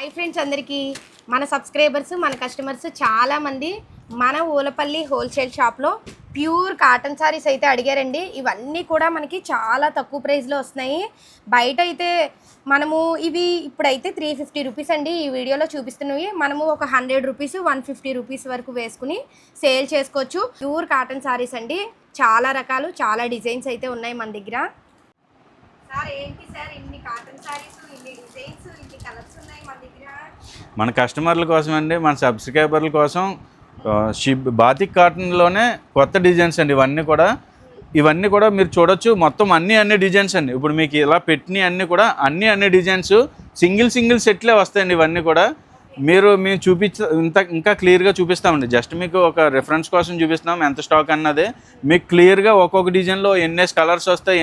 Hi friends అందరికీ మన subscribers మన కస్టమర్స్ చాలామంది మన ఊలపల్లి హోల్సేల్ షాప్లో ప్యూర్ కాటన్ సారీస్ అయితే అడిగారండి. ఇవన్నీ కూడా మనకి చాలా తక్కువ ప్రైస్లో వస్తున్నాయి. బయట అయితే మనము ఇవి ఇప్పుడైతే 350 రూపీస్ అండి. ఈ వీడియోలో చూపిస్తున్నవి మనము ఒక 100 రూపీస్ 150 రూపీస్ వరకు వేసుకుని సేల్ చేసుకోవచ్చు. ప్యూర్ కాటన్ సారీస్ అండి. చాలా రకాలు చాలా డిజైన్స్ అయితే ఉన్నాయి మన దగ్గర. సార్ ఏంటి సార్ ఇన్ని కాటన్ సారీస్ ఇన్ని డిజైన్స్ ఇన్ని కలర్స్ ఉన్నాయి మన దగ్గర? మన కస్టమర్ల కోసం అండి, మన సబ్స్క్రైబర్ల కోసం బాతిక్ కాటన్లోనే కొత్త డిజైన్స్ అండి. ఇవన్నీ కూడా మీరు చూడొచ్చు. మొత్తం అన్ని డిజైన్స్ అండి. ఇప్పుడు మీకు ఇలా పెట్టిన అన్ని డిజైన్స్ సింగిల్ సెట్లే వస్తాయండి. ఇవన్నీ కూడా మేము ఇంకా క్లియర్గా చూపిస్తామండి. జస్ట్ మీకు ఒక రిఫరెన్స్ కోసం చూపిస్తున్నాం ఎంత స్టాక్ అన్నది. మీకు క్లియర్గా ఒక్కొక్క డిజైన్లో ఎన్ఎస్ కలర్స్ వస్తాయి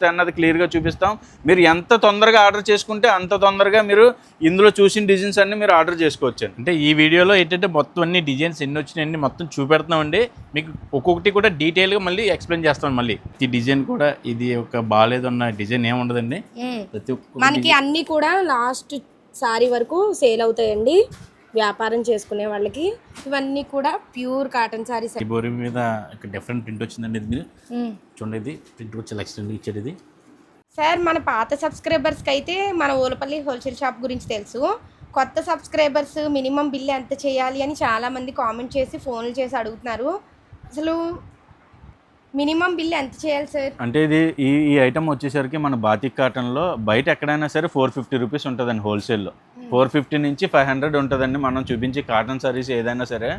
అన్నది క్లియర్గా చూపిస్తాం. మీరు ఎంత తొందరగా ఆర్డర్ చేసుకుంటే అంత తొందరగా మీరు ఇందులో చూసిన డిజైన్స్ అన్ని మీరు ఆర్డర్ చేసుకోవచ్చు. అంటే ఈ వీడియోలో ఏంటంటే మొత్తం అన్ని డిజైన్స్ ఎన్ని వచ్చినాయని మొత్తం చూపెడుతున్నామండి. మీకు ఒక్కొక్కటి కూడా డీటెయిల్గా మళ్ళీ ఎక్స్ప్లెయిన్ చేస్తాం. మళ్ళీ ఈ డిజైన్ కూడా ఇది ఒక బాగాలేదన్న డిజైన్ ఏముండదండి. ప్రతి ఒక్క మనకి అన్నీ కూడా లాస్ట్ సారీ వరకు సేల్ అవుతాయండి వ్యాపారం చేసుకునే వాళ్ళకి. ఇవన్నీ కూడా ప్యూర్ కాటన్ సారీస్. ఈ బోరీ మీద డిఫరెంట్ ప్రింట్ వచ్చిందండి. ఇది మీరు చూడండి, ఇది ప్రింట్ వచ్చి ఎక్స్టెండ్ ఇచ్చేది. ఇది సార్ మన పాత సబ్స్క్రైబర్స్కి అయితే మన ఊలపల్లి హోల్సేల్ షాప్ గురించి తెలుసు. కొత్త సబ్స్క్రైబర్స్ మినిమం బిల్ ఎంత చేయాలి అని చాలామంది కామెంట్ చేసి ఫోన్లు చేసి అడుగుతున్నారు. అసలు మినిమం బిల్ ఎంత చేయాలి సార్? అంటే ఇది ఈ ఐటమ్ వచ్చేసరికి మన బాతిక్ కాటన్లో బయట ఎక్కడైనా సరే 450 రూపీస్ ఉంటుందండి. హోల్సేల్లో 450 నుంచి 500 ఉంటుందండి. మనం చూపించే కాటన్ సారీస్ ఏదైనా సరే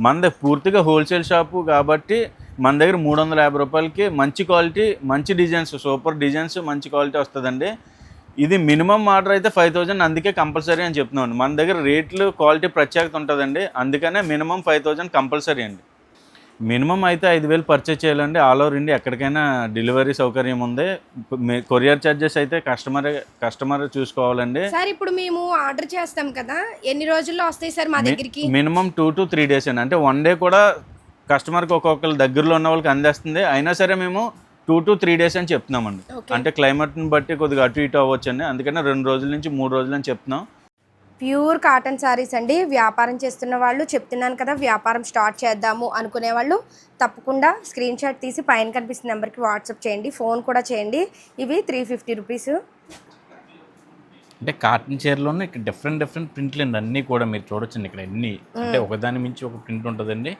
మన పూర్తిగా హోల్సేల్ షాపు కాబట్టి మన దగ్గర 350 రూపాయలకి మంచి క్వాలిటీ మంచి డిజైన్స్ సూపర్ డిజైన్స్ మంచి క్వాలిటీ వస్తుందండి. ఇది మినిమం ఆర్డర్ అయితే 5000, అందుకే కంపల్సరీ అని చెప్తున్నాను. మన దగ్గర రేట్లు క్వాలిటీ ప్రత్యేకత ఉంటుందండి. అందుకనే మినిమం 5000 కంపల్సరీ అండి. మినిమం అయితే 5000 పర్చేజ్ చేయాలండి. ఆల్ ఓవర్ ఇండియా ఎక్కడికైనా డెలివరీ సౌకర్యం ఉంది. కొరియర్ ఛార్జెస్ అయితే కస్టమర్ చూసుకోవాలండి. సార్ ఇప్పుడు మేము ఆర్డర్ చేస్తాం కదా, ఎన్ని రోజుల్లో వస్తాయి సార్ మా దగ్గరికి? మినిమం 2 to 3 days అండి. అంటే 1 day కూడా కస్టమర్కి ఒక్కొక్కరు దగ్గరలో ఉన్న వాళ్ళకి అందేస్తుంది. అయినా సరే మేము 2 to 3 days అని చెప్తున్నామండి. అంటే క్లైమేట్ని బట్టి కొద్దిగా అటు ఇటు అవ్వచ్చు అండి. అందుకని 2 రోజుల నుంచి 3 రోజులు అని చెప్తున్నాం. ప్యూర్ కాటన్ సారీస్ అండి. వ్యాపారం చేస్తున్న వాళ్ళు చెప్తున్నాను కదా, వ్యాపారం స్టార్ట్ చేద్దాము అనుకునే వాళ్ళు తప్పకుండా స్క్రీన్ షాట్ తీసి పైన కనిపిస్తున్న నెంబర్కి వాట్సాప్ చేయండి, ఫోన్ కూడా చేయండి. ఇవి 350 రూపీస్. అంటే కాటన్ చీరలోనే ఇక్కడ డిఫరెంట్ ప్రింట్లు అండి. అన్నీ కూడా మీరు చూడొచ్చండి. ఇక్కడ అన్ని అంటే ఒకదాని మించి ఒక ప్రింట్ ఉంటుందండి.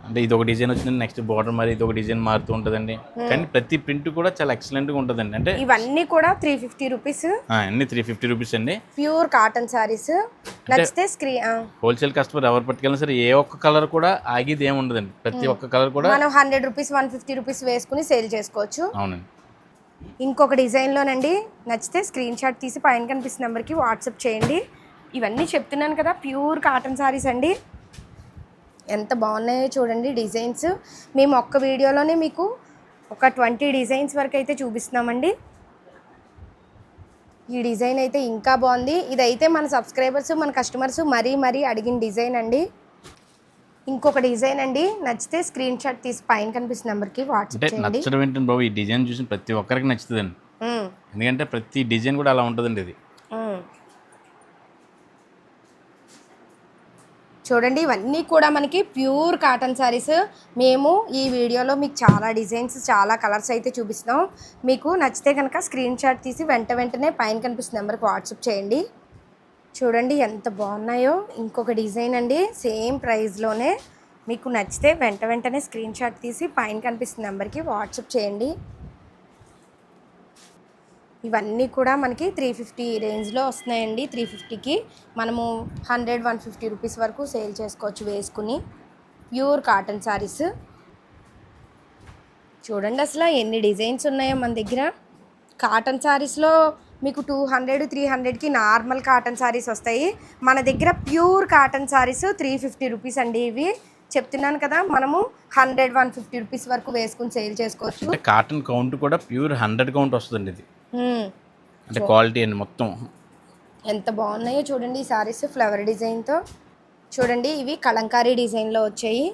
అంటే ఇది ఒక డిజైన్ వచ్చిందండి, నెక్స్ట్ బార్డర్ మరి ఇది ఒక డిజైన్ మారుతూ ఉంటుందండి. కానీ ప్రతి ప్రింట్ కూడా చాలా ఎక్సలెంట్గా ఉంటుందండి. అంటే ఇవన్నీ కూడా 350 రూపీస్. అన్ని 350 రూపీస్ అండి. Pure cotton saris. నచ్చితే హోల్సేల్ కస్టమర్ ఎవరు పట్టుకెళ్ళినా సరే ఏ ఒక్క కలర్ కూడా ఆగిది ఏమి ఉండదండి. ప్రతి ఒక్క కలర్ కూడా మనం 100 రూపీస్ 150 రూపీస్ వేసుకుని సేల్ చేసుకోవచ్చు. అవునండి. ఇంకొక డిజైన్లోనండి నచ్చితే స్క్రీన్ షాట్ తీసి పైన కనిపిస్తున్న నెంబర్కి వాట్సాప్ చేయండి. ఇవన్నీ చెప్తున్నాను కదా ప్యూర్ కాటన్ సారీస్ అండి. ఎంత బాగున్నాయో చూడండి డిజైన్స్. మేము ఒక్క వీడియోలోనే మీకు ఒక 20 డిజైన్స్ వరకు అయితే చూపిస్తున్నామండి. ఈ డిజైన్ అయితే ఇంకా బాగుంది. ఇదైతే మన సబ్స్క్రైబర్స్ మన కస్టమర్స్ మరీ అడిగిన డిజైన్ అండి. ఇంకొక డిజైన్ అండి. నచ్చితే స్క్రీన్ షాట్ తీసి పైన కనిపిస్తున్న నెంబర్కి వాట్సాప్ చేయండి. నచ్చడం ఏంటంటే బాబు, ఈ డిజైన్ చూసిన ప్రతి ఒక్కరికి నచ్చుతుందండి. ఎందుకంటే ప్రతి డిజైన్ కూడా అలా ఉంటుందండి. ఇది చూడండి, ఇవన్నీ కూడా మనకి ప్యూర్ కాటన్ సారీస్. మేము ఈ వీడియోలో మీకు చాలా డిజైన్స్ చాలా కలర్స్ అయితే చూపిస్తున్నాం. మీకు నచ్చితే కనుక స్క్రీన్ షాట్ తీసి వెంటనే పైన కనిపిస్తున్న నెంబర్కి వాట్సాప్ చేయండి. చూడండి ఎంత బాగున్నాయో. ఇంకొక డిజైన్ అండి, సేమ్ ప్రైస్లోనే. మీకు నచ్చితే వెంటనే స్క్రీన్ షాట్ తీసి పైన కనిపిస్తున్న నెంబర్కి వాట్సాప్ చేయండి. ఇవన్నీ కూడా మనకి 350 రేంజ్లో వస్తున్నాయండి. 350కి మనము 100-150 రూపీస్ వరకు సేల్ చేసుకోవచ్చు వేసుకుని. ప్యూర్ కాటన్ సారీస్ చూడండి అసలు ఎన్ని డిజైన్స్ ఉన్నాయో మన దగ్గర. కాటన్ సారీస్లో మీకు 200-300కి నార్మల్ కాటన్ సారీస్ వస్తాయి. మన దగ్గర ప్యూర్ కాటన్ సారీస్ 350 రూపీస్ అండి. ఇవి చెప్తున్నాను కదా, మనము 100-150 రూపీస్ వరకు వేసుకుని సేల్ చేసుకోవచ్చు. కాటన్ కౌంట్ కూడా ప్యూర్ 100 కౌంట్ వస్తుందండి. ఇది అంటే క్వాలిటీ అండి. మొత్తం ఎంత బాగున్నాయో చూడండి ఈ సారీస్ ఫ్లవర్ డిజైన్తో. చూడండి ఇవి కలంకారీ డిజైన్లో వచ్చాయి.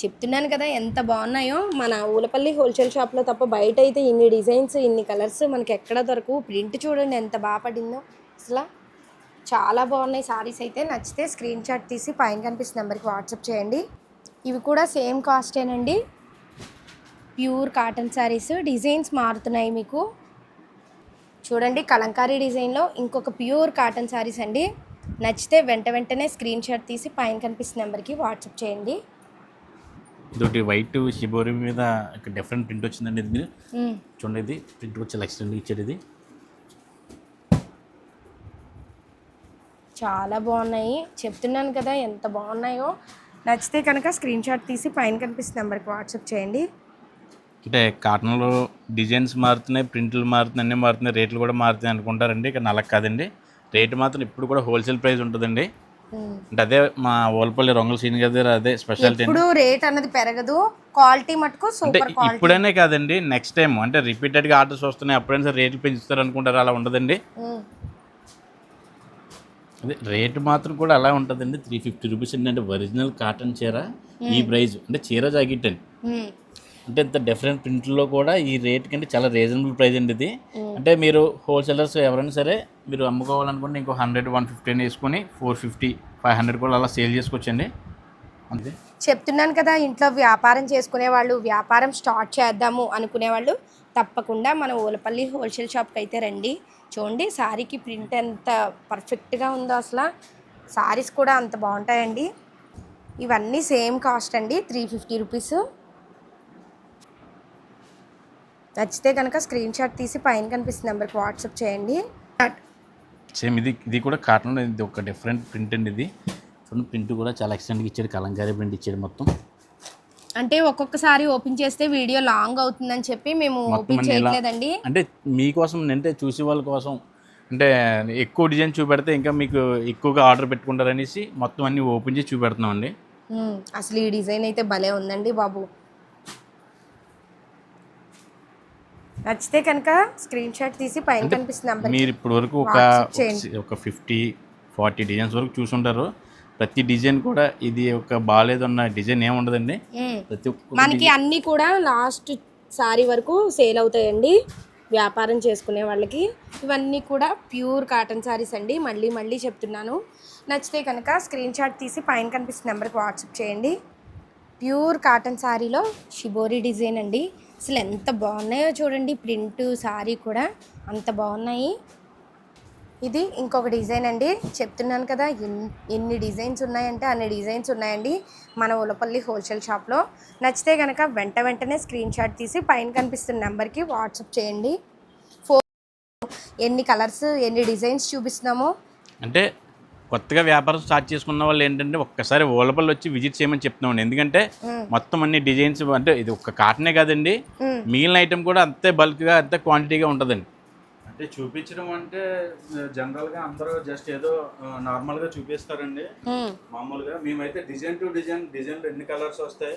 చెప్తున్నాను కదా ఎంత బాగున్నాయో. మన ఊలపల్లి హోల్సేల్ షాప్లో తప్ప బయట అయితే ఇన్ని డిజైన్స్ ఇన్ని కలర్స్ మనకి ఎక్కడ దొరకవు. ప్రింట్ చూడండి ఎంత బాగా పడిందో అసలు. చాలా బాగున్నాయి సారీస్ అయితే. నచ్చితే స్క్రీన్ షాట్ తీసి పైన కనిపిస్తున్న నెంబర్కి వాట్సాప్ చేయండి. ఇవి కూడా సేమ్ కాస్టేనండి. Pure cotton saris. డిజైన్స్ మారుతున్నాయి మీకు చూడండి. కలంకారీ డిజైన్లో ఇంకొక ప్యూర్ కాటన్ శారీస్ అండి. నచ్చితే వెంటనే స్క్రీన్ షాట్ తీసి పైన కనిపిస్తున్న నెంబర్కి వాట్సాప్ చేయండి. ఇదొకటి వైట్ షిబోరి మీద డిఫరెంట్ ప్రింట్ వచ్చిందండి. ఇది మీరు చూడండి, ఇది ప్రింట్ వచ్చి ఎక్స్టెండ్ ఇచ్చాడు. ఇది చాలా బాగున్నాయి, చెప్తున్నాను కదా ఎంత బాగున్నాయో. నచ్చితే కనుక స్క్రీన్ షాట్ తీసి పైన కనిపిస్తున్న నెంబర్కి వాట్సాప్ చేయండి. అంటే కాటన్లో డిజైన్స్ మారుతున్నాయి, ప్రింట్లు మారుతున్నాయి, అన్నీ మారుతున్నాయి, రేట్లు కూడా మారుతున్నాయి అనుకుంటారండి. ఇక్కడ అలా కాదండి. రేటు మాత్రం ఇప్పుడు కూడా హోల్సేల్ ప్రైస్ ఉంటుందండి. అంటే అదే మా ఓల్పల్లి రొంగల్ సీన్ దగ్గర అదే స్పెషాలిటీ. ఇప్పుడు రేట్ అన్నది పెరగదు, క్వాలిటీ మటుకు అంటే సూపర్ క్వాలిటీ. ఇప్పుడనే కాదండి, నెక్స్ట్ టైం అంటే రిపీటెడ్గా ఆర్డర్స్ వస్తున్నాయి, అప్పుడైనా సరే రేట్లు పెంచుతారు అనుకుంటారు. అలా ఉండదండి. అదే రేటు మాత్రం కూడా అలా ఉంటుందండి. 350 రూపీస్ అండి. అంటే ఒరిజినల్ కాటన్ చీర ఈ ప్రైస్, అంటే చీర జాకెట్ అండి. అంటే ఇంత డిఫరెంట్ ప్రింట్లో కూడా ఈ రేట్ కంటే చాలా రీజనబుల్ ప్రైస్ అండి ఇది. అంటే మీరు హోల్సేలర్స్ ఎవరైనా సరే మీరు అమ్ముకోవాలనుకుంటే ఇంకో 100, 150 వేసుకొని 450, 500 కూడా అలా సేల్ చేసుకోవచ్చండి. అంతే చెప్తున్నాను కదా, ఇంట్లో వ్యాపారం చేసుకునే వాళ్ళు, వ్యాపారం స్టార్ట్ చేద్దాము అనుకునే వాళ్ళు తప్పకుండా మన ఓలపల్లి హోల్సేల్ షాప్కి అయితే రండి. చూడండి శారీకి ప్రింట్ ఎంత పర్ఫెక్ట్గా ఉందో, అసలు శారీస్ కూడా అంత బాగుంటాయండి. ఇవన్నీ సేమ్ కాస్ట్ అండి, 350 రూపీస్. నచ్చితే కనుక స్క్రీన్ షాట్ తీసి పైన కనిపిస్తున్న నెంబర్కి వాట్సాప్ చేయండి. సేమ్ ఇది కూడా కాటన్లో ఇది ఒక డిఫరెంట్ ప్రింట్ అండి. ఇది చూడండి, ప్రింట్ కూడా చాలా ఎక్స్టెంట్గా ఇచ్చాడు, కలంకారీ ప్రింట్ ఇచ్చాడు మొత్తం. అంటే ఒక్కొక్కసారి ఓపెన్ చేస్తే వీడియో లాంగ్ అవుతుందని చెప్పి మేము ఓపెన్ చేయట్లేదండి. అంటే మీకోసం, అంటే చూసే వాళ్ళ కోసం, అంటే ఎక్కువ డిజైన్ చూపెడితే ఇంకా మీకు ఎక్కువగా ఆర్డర్ పెట్టుకుంటారనేసి మొత్తం అన్ని ఓపెన్ చేసి చూపెడుతున్నాం అండి. అసలు ఈ డిజైన్ అయితే భలే ఉందండి బాబు. నచ్చితే కనుక స్క్రీన్ షాట్ తీసి పైన కనిపిస్తున్న నెంబర్. మీరు ఇప్పటి వరకు ఒక 50-40 డిజైన్స్ వరకు చూసుంటారు. ప్రతి డిజైన్ కూడా ఇది ఒక బాగాలేదన్న డిజైన్ ఏమి ఉండదండి. ప్రతి ఒక్క మనకి అన్నీ కూడా లాస్ట్ సారీ వరకు సేల్ అవుతాయండి వ్యాపారం చేసుకునే వాళ్ళకి. ఇవన్నీ కూడా ప్యూర్ కాటన్ సారీస్ అండి. మళ్ళీ చెప్తున్నాను. నచ్చితే కనుక స్క్రీన్ షాట్ తీసి పైన కనిపిస్తున్న నెంబర్కి వాట్సాప్ చేయండి. ప్యూర్ కాటన్ శారీలో షిబోరి డిజైన్ అండి. అసలు ఎంత బాగున్నాయో చూడండి. ప్రింట్ శారీ కూడా అంత బాగున్నాయి. ఇది ఇంకొక డిజైన్ అండి. చెప్తున్నాను కదా, ఎన్ని డిజైన్స్ ఉన్నాయంటే అన్ని డిజైన్స్ ఉన్నాయండి మన ఉలపల్లి హోల్సేల్ షాప్లో. నచ్చితే కనుక వెంటనే స్క్రీన్ షాట్ తీసి పైన కనిపిస్తున్న నెంబర్కి వాట్సాప్ చేయండి. ఎన్ని కలర్స్, ఎన్ని డిజైన్స్ చూపిస్తున్నామో. అంటే కొత్తగా వ్యాపారం స్టార్ట్ చేసుకున్న వాళ్ళు ఏంటంటే ఒక్కసారి ఓలపల్లి వచ్చి విజిట్ చేయమని చెప్తున్నామండి. ఎందుకంటే మొత్తం అన్ని డిజైన్స్, అంటే ఇది ఒక్క కాటనే కాదండి, మిగిలిన ఐటమ్ కూడా అంతే బల్క్గా, అంతే క్వాంటిటీగా ఉంటుందండి. అంటే చూపించడం అంటే జనరల్గా అందరూ జస్ట్ ఏదో నార్మల్గా చూపిస్తారండి. మామూలుగా మేమైతే డిజైన్ టు డిజైన్లు ఎన్ని కలర్స్ వస్తాయి,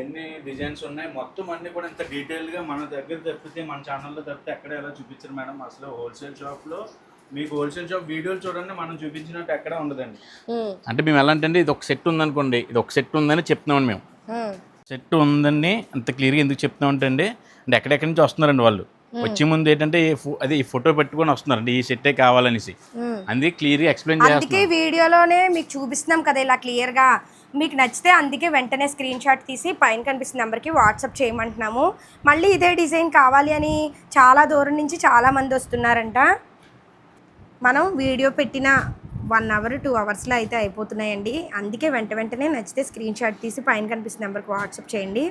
ఎన్ని డిజైన్స్ ఉన్నాయి, మొత్తం అన్ని కూడా ఇంత డీటెయిల్గా మన దగ్గర తప్పితే, మన ఛానల్లో తప్పితే ఎక్కడ ఎలా చూపించరు మేడం. అసలు హోల్సేల్ షాప్లో మీకు హోల్సేల్ షాప్ వీడియోలు చూడండి, మనం చూపించినట్టు ఎక్కడ ఉండదండి. అంటే మేము ఎలా అంటే ఇది ఒక సెట్ ఉందనుకోండి, ఇది ఒక సెట్ ఉందని చెప్తున్నామండి. మేము సెట్ ఉందని అంత క్లియర్గా ఎందుకు చెప్తున్నామంటే అండి, అంటే ఎక్కడెక్కడి నుంచి వస్తున్నారండి వాళ్ళు. వచ్చే ముందు ఏంటంటే అది ఈ ఫోటో పెట్టుకొని వస్తున్నారండి, ఈ సెట్టే కావాలనేసి. అందుకే క్లియర్గా ఎక్స్ప్లెయిన్ చేస్తాం. అందుకే వీడియోలోనే మీకు చూపిస్తున్నాం కదా ఇలా క్లియర్గా. మీకు నచ్చితే అందుకే వెంటనే స్క్రీన్ షాట్ తీసి పైన కనిపిస్తున్న నెంబర్కి వాట్సాప్ చేయమంటున్నాము. మళ్ళీ ఇదే డిజైన్ కావాలి అని చాలా దూరం నుంచి చాలామంది వస్తున్నారంట. మనం వీడియో పెట్టిన 1 hour 2 hours అయితే అయిపోతున్నాయండి. అందుకే వెంటనే నచ్చితే స్క్రీన్ షాట్ తీసి పైన కనిపిస్తున్న నెంబర్కి వాట్సాప్ చేయండి.